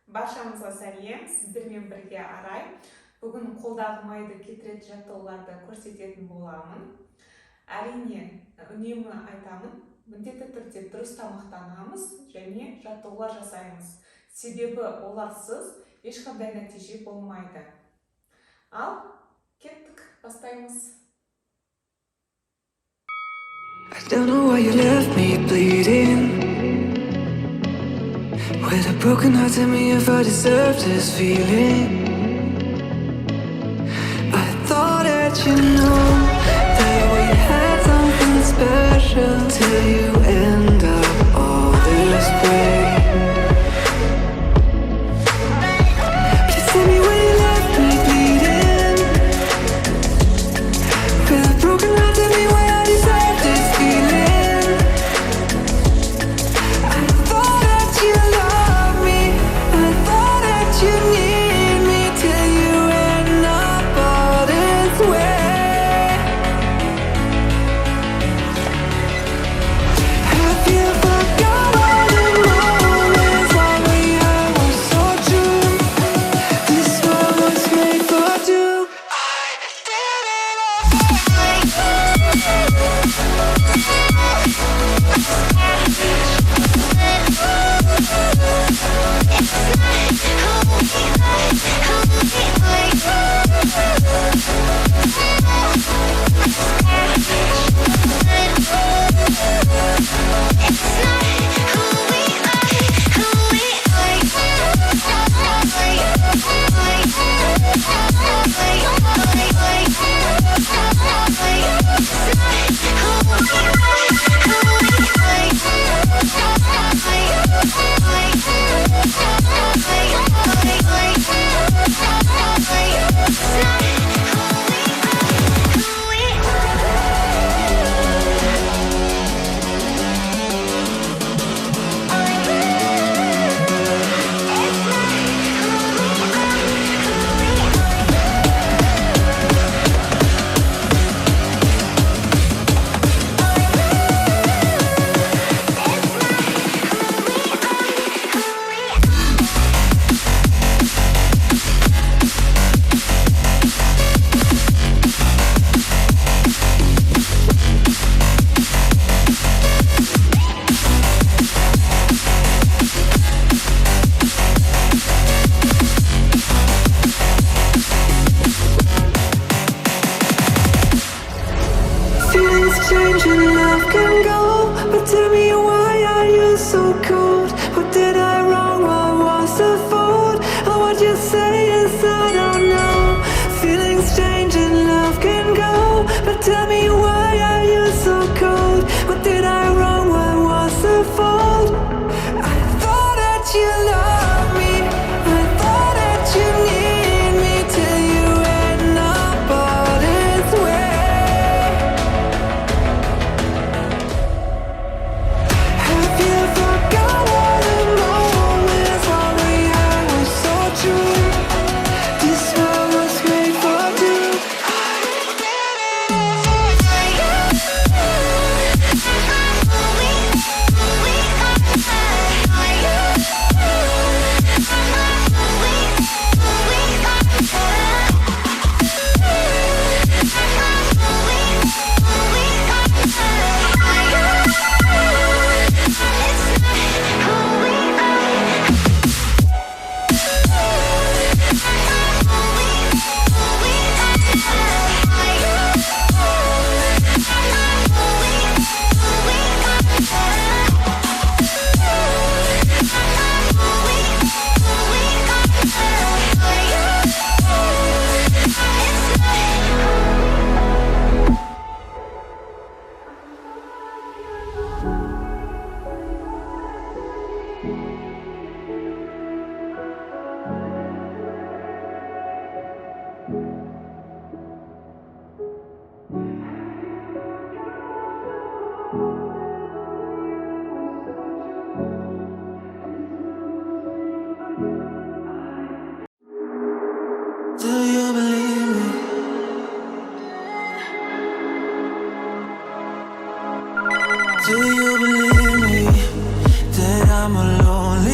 Баршамызға сәлем, сіздермен бірге Арай. Бүгін қолдағы майды кетіретін жаттығуларды көрсететін боламын. Әрине, үнемі айтамын, міндетті түрде дұрыс тамақтанамыз және жаттығулар жасаймыз. Себебі оларсыз ешқандай нәтиже болмайды. Ал, кеттік, бастаймыз. I don't know why you left me bleeding with a broken heart. Tell me if I deserve this feeling. I thought that you know that we had something special till you end up all this way. Please tell me why you left me bleeding with a broken heart. Tell me why I deserve this feeling. I thought that you loved me, I thought that you need me till you end up all this way. Have you forgot all the moments when we were so true? This world was made for two. I did it Feelings change and love can go, but tell me why are you so cold? What did I wrong? What was the fault? Or what you say is I don't know. Feelings change and love can go, but tell me why are you so cold? What did I wrong? What was the fault? I thought that you loved me, I thought that you need me till you end up all this way. Have you forgot all the moments when we were so true? This world was made for two. Do you believe me? Do you believe me that I'm alone?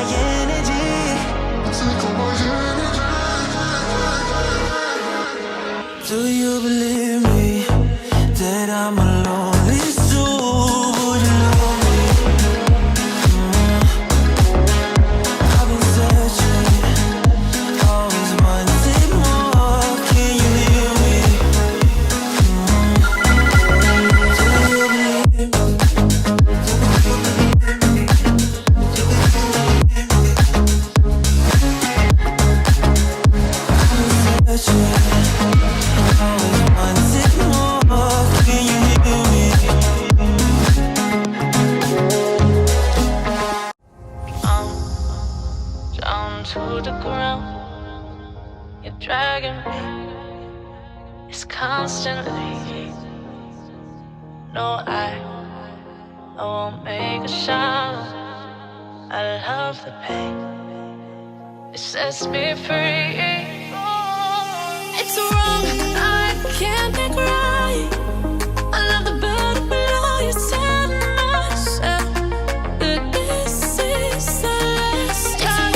my energy. Take all my energy. Do you believe me that I'm a lonely soul? You know me. I've been searching, always wanted more. Can you hear me? Do you believe me? To the ground, you're dragging me. It's constantly. No, I won't make a sound. I love the pain. It sets me free. It's wrong, I can't think right. I love the burden below you. Tell myself that this is the last time.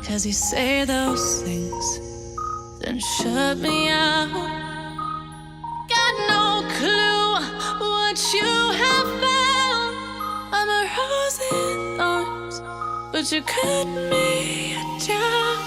Cause you say those things, then shut me out. Got no clue what you have found. I'm a rose in thorns, but you cut me down.